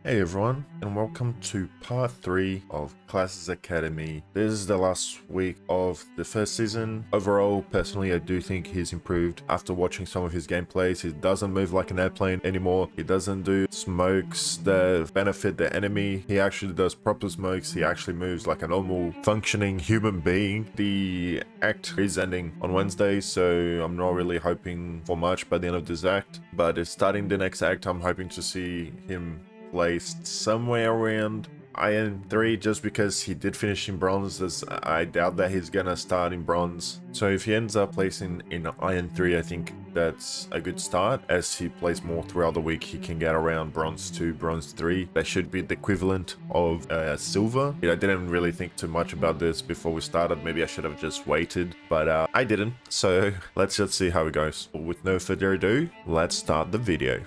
Hey everyone, and welcome to part 3 of Klascy's Academy. This is the last week of the first season. Overall, personally, I do think he's improved after watching some of his gameplays. He doesn't move like an airplane anymore. He doesn't do smokes that benefit the enemy. He actually does proper smokes. He actually moves like a normal, functioning human being. The act is ending on Wednesday, so I'm not really hoping for much by the end of this act. But starting the next act, I'm hoping to see him placed somewhere around Iron 3 just because he did finish in bronze, as I doubt that he's gonna start in bronze. So if he ends up placing in Iron 3, I think that's a good start. As he plays more throughout the week, he can get around bronze 2, bronze 3. That should be the equivalent of silver. I didn't really think too much about this before we started. Maybe I should have just waited, but I didn't. So let's just see how it goes. With no further ado, let's start the video.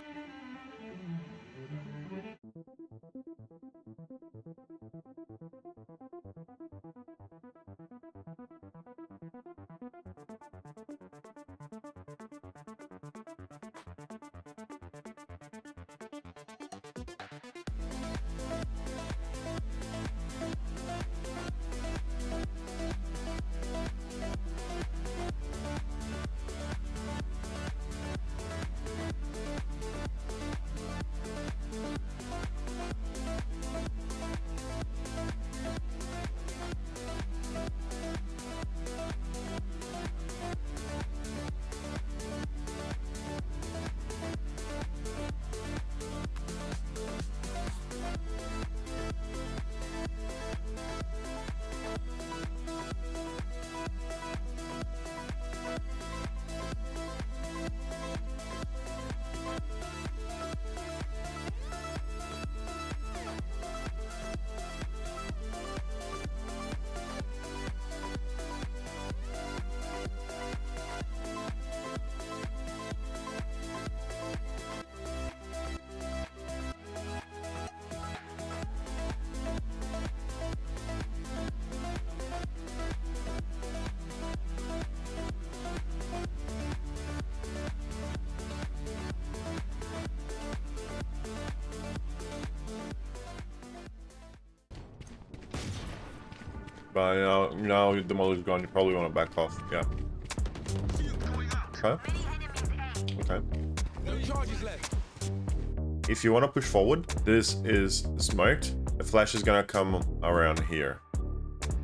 But now the molly's gone, you probably want to back off. Yeah. Okay. Okay. If you want to push forward, this is smoked. The flash is gonna come around here,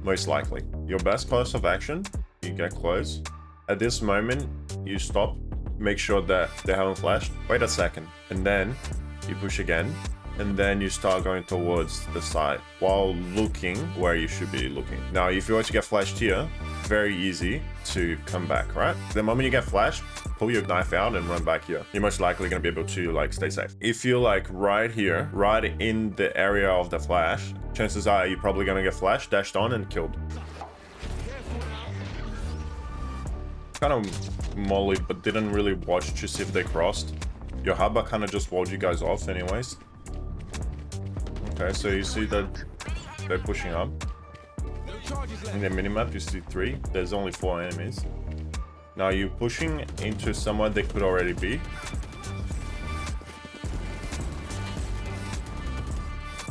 most likely. Your best course of action, you get close. At this moment, you stop. Make sure that they haven't flashed. Wait a second, and then you push again. And then you start going towards the side while looking where you should be looking. Now, if you were to get flashed here, very easy to come back, right? The moment you get flashed, pull your knife out and run back here. You're most likely gonna be able to like stay safe. If you're like right here, right in the area of the flash, chances are you're probably gonna get flashed, dashed on and killed. Kind of molly, but didn't really watch to see if they crossed. Your hubba kind of just walled you guys off anyways. Okay, so you see that they're pushing up. In the minimap, you see 3. There's only 4 enemies. Now you're pushing into somewhere they could already be.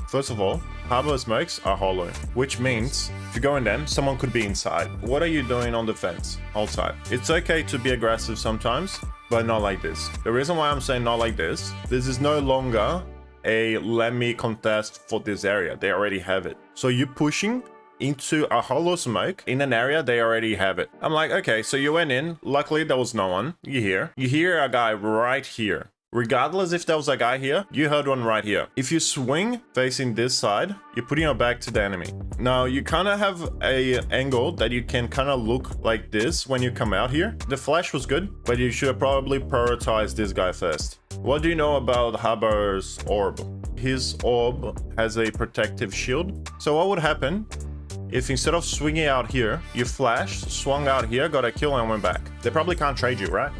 First of all, harbor smokes are hollow, which means if you go in them, someone could be inside. What are you doing on the fence? Outside. It's okay to be aggressive sometimes, but not like this. The reason why I'm saying not like this is no longer a let me contest for this area. They already have it. So you're pushing into a hollow smoke in an area they already have it. I'm like, okay, so you went in. Luckily there was no one. You hear a guy right here. Regardless if there was a guy here, you heard one right here. If you swing facing this side, you're putting your back to the enemy. Now you kind of have a angle that you can kind of look like this when you come out here. The flash was good, but you should probably prioritize this guy first. What do you know about Haber's orb? His orb has a protective shield. So what would happen if instead of swinging out here, you flashed, swung out here, got a kill and went back? They probably can't trade you, right?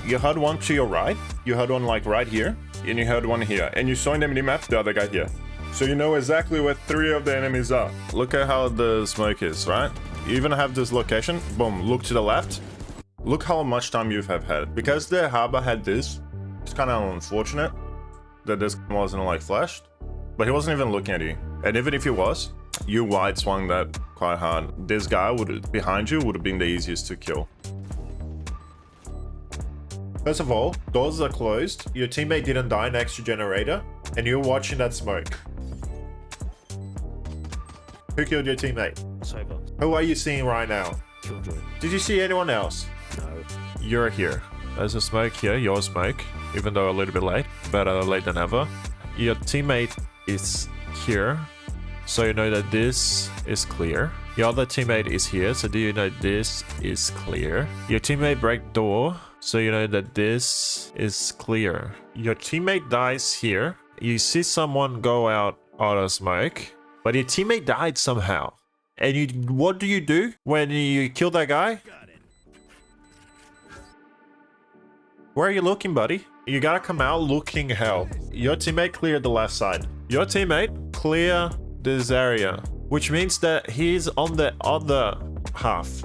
You had one to your right, you had one like right here, and you had one here, and you saw in the minimap the other guy here. So you know exactly where 3 of the enemies are. Look at how the smoke is, right? You even have this location. Boom, look to the left. Look how much time you have had. Because the harbor had this, it's kind of unfortunate that this wasn't like flashed. but he wasn't even looking at you. And even if he was, you wide swung that quite hard. This guy behind you would have been the easiest to kill. First of all, doors are closed. Your teammate didn't die next to generator, and you're watching that smoke. Who killed your teammate? Sober. Who are you seeing right now? Killjoy. Did you see anyone else? No. You're here. There's a smoke here, your smoke, even though a little bit late. Better late than ever. Your teammate is here, so you know that this is clear. Your other teammate is here, so do you know this is clear? Your teammate break door, so you know that this is clear. Your teammate dies here. You see someone go out of smoke, but your teammate died somehow. And what do you do when you kill that guy? Where are you looking, buddy? You gotta come out looking hell. Your teammate cleared the left side. Your teammate clear this area, which means that he's on the other half.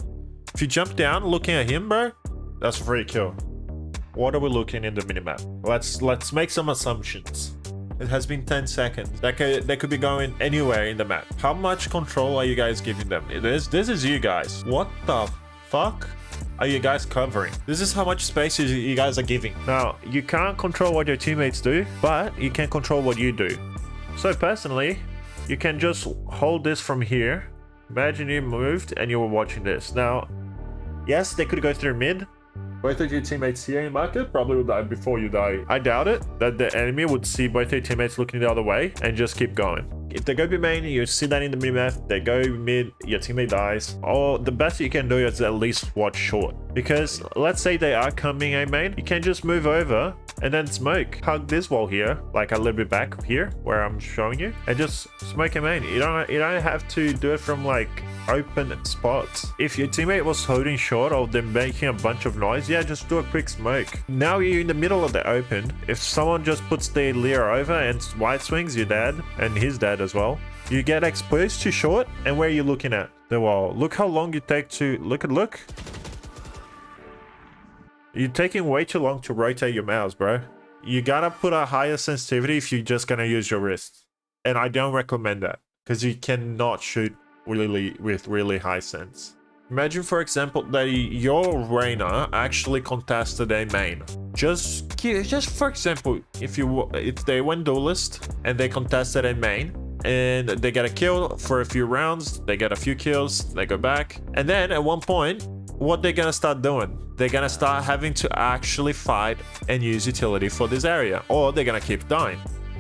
If you jump down looking at him, bro, that's a free kill. What are we looking in the minimap? Let's make some assumptions. It has been 10 seconds. They could be going anywhere in the map. How much control are you guys giving them? This is you guys. What the fuck are you guys covering? This is how much space you guys are giving. Now, you can't control what your teammates do, but you can control what you do. So personally, you can just hold this from here. Imagine you moved and you were watching this. Now, yes, they could go through mid. Both of your teammates here in market probably will die before you die. I doubt it that the enemy would see both your teammates looking the other way and just keep going. If they go B main, you see that in the minimap, they go mid, your teammate dies. Or the best you can do is at least watch short. Because let's say they are coming A main, you can just move over and then smoke. Hug this wall here, like a little bit back here where I'm showing you, and just smoke A main. You don't have to do it from like open spots. If your teammate was holding short or they're making a bunch of noise, yeah, just do a quick smoke. Now you're in the middle of the open. If someone just puts their Lear over and wide swings, you're dead, and he's dead as well. You get exposed to short, and where are you looking at? The wall. Look how long you take to look. You're taking way too long to rotate your mouse, bro. You gotta put a higher sensitivity if you're just gonna use your wrist. And I don't recommend that, because you cannot shoot with really high sense. Imagine, for example, that your Reyna actually contested a main. Just for example, if they went duelist and they contested a main and they get a kill for a few rounds, they get a few kills, they go back, and then at one point, what they're gonna start doing? They're gonna start having to actually fight and use utility for this area, or they're gonna keep dying.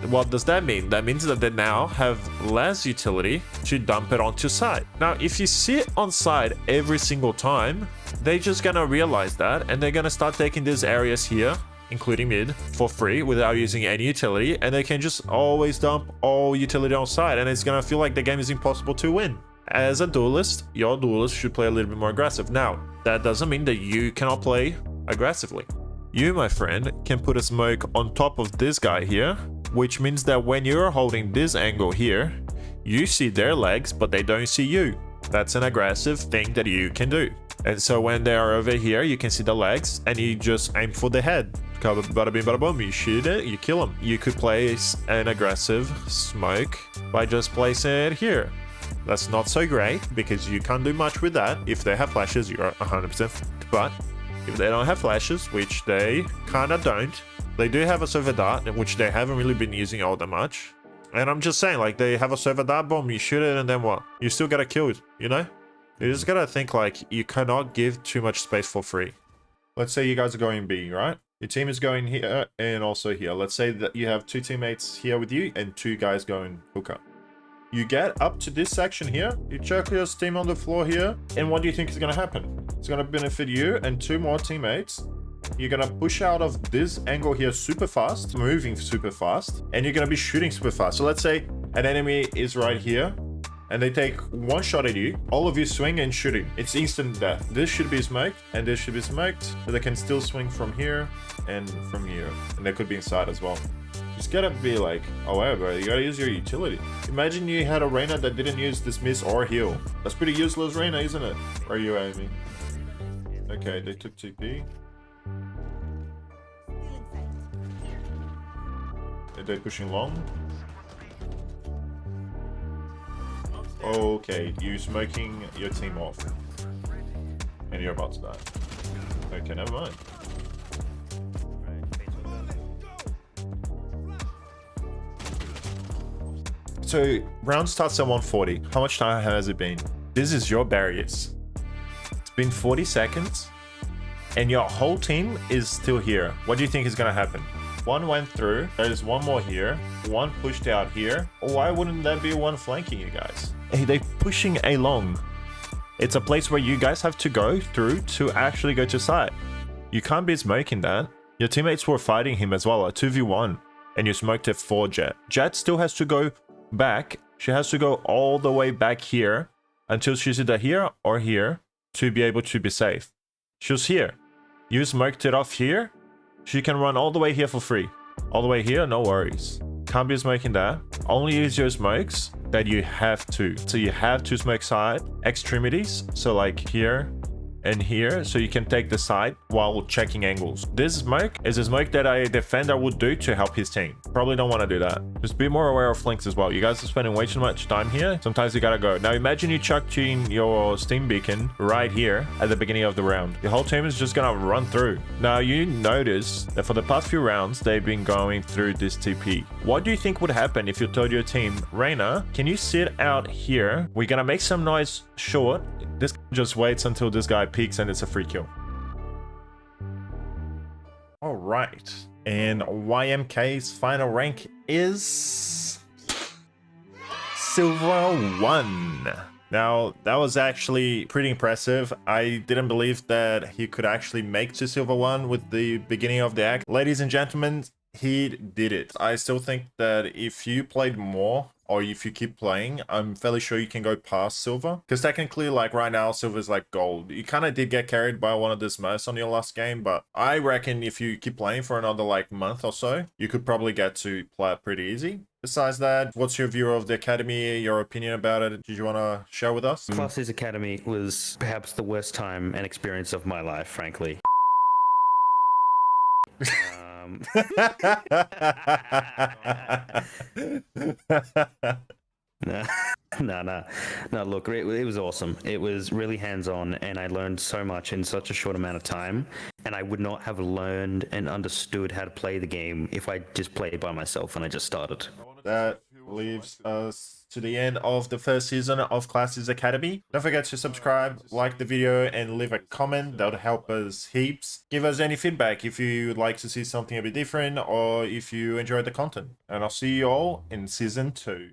What does that mean? That means that they now have less utility to dump it onto side. Now, if you sit on side every single time, they're just gonna realize that, and they're gonna start taking these areas here, including mid, for free without using any utility, and they can just always dump all utility on side, and it's gonna feel like the game is impossible to win. As a duelist, your duelist should play a little bit more aggressive. Now, that doesn't mean that you cannot play aggressively. You, my friend, can put a smoke on top of this guy here, which means that when you're holding this angle here, you see their legs, but they don't see you. That's an aggressive thing that you can do. And so when they are over here, you can see the legs, and you just aim for the head. Bada bing, bada boom. You shoot it, you kill them. You could place an aggressive smoke by just placing it here. That's not so great, because you can't do much with that. If they have flashes, you're 100%. But if they don't have flashes, which they kinda don't, they do have a server dart, which they haven't really been using all that much. And I'm just saying, like, they have a server dart, boom, you shoot it, and then what? You still gotta kill it, you know? You just gotta think, like, you cannot give too much space for free. Let's say you guys are going B, right? Your team is going here and also here. Let's say that you have two teammates here with you and two guys going hookah. You get up to this section here, you check your team on the floor here, and what do you think is gonna happen? It's gonna benefit you and two more teammates. You're gonna push out of this angle here super fast, moving super fast, and you're gonna be shooting super fast. So let's say an enemy is right here, and they take one shot at you, all of you swing and shooting. It's instant death. This should be smoked, and this should be smoked, but they can still swing from here and from here, and they could be inside as well. Just gotta be like, aware, bro. You gotta use your utility. Imagine you had a Reyna that didn't use dismiss or heal. That's pretty useless Reyna, isn't it? Where are you aiming? Okay, they took TP. They're pushing long. Okay, you smoking your team off. And you're about to die. Okay, never mind. So, round starts at 140. How much time has it been? This is your barriers. It's been 40 seconds. And your whole team is still here. What do you think is gonna happen? One went through. There's one more here. One pushed out here. Why wouldn't there be one flanking you guys? Hey, they're pushing along. It's a place where you guys have to go through to actually go to site. You can't be smoking that. Your teammates were fighting him as well, a 2v1. And you smoked it for Jet. Jet still has to go back. She has to go all the way back here until she's either here or here to be able to be safe. She was here. You smoked it off here. She can run all the way here for free. All the way here, no worries. Can't be smoking that. Only use your smokes that you have to. So you have to smoke side extremities. So like here and here, so you can take the side while checking angles. This smoke is a smoke that a defender would do to help his team. Probably don't want to do that. Just be more aware of flanks as well. You guys are spending way too much time here. Sometimes you gotta go. Now imagine you chucked in your steam beacon right here at the beginning of the round. Your whole team is just gonna run through. Now you notice that for the past few rounds, they've been going through this TP. What do you think would happen if you told your team, Reina, can you sit out here? We're gonna make some noise short. This just waits until this guy peeks and it's a free kill. All right. And YMK's final rank is Silver 1. Now, that was actually pretty impressive. I didn't believe that he could actually make to Silver 1 with the beginning of the act. Ladies and gentlemen, he did it. I still think that if you played more, or if you keep playing, I'm fairly sure you can go past silver. Because technically, like right now, silver is like gold. You kind of did get carried by one of the Smurfs on your last game, but I reckon if you keep playing for another like month or so, you could probably get to Plat pretty easy. Besides that, what's your view of the academy, your opinion about it? Did you want to share with us? Klassy's academy was perhaps the worst time and experience of my life, frankly. No, look, it was awesome. It was really hands-on, and I learned so much in such a short amount of time, and I would not have learned and understood how to play the game if I just played by myself when I just started. That leaves us to the end of the first season of Klassy's Academy. Don't forget to subscribe, like the video, and leave a comment. That would help us heaps. Give us any feedback if you would like to see something a bit different or if you enjoyed the content. And I'll see you all in season 2.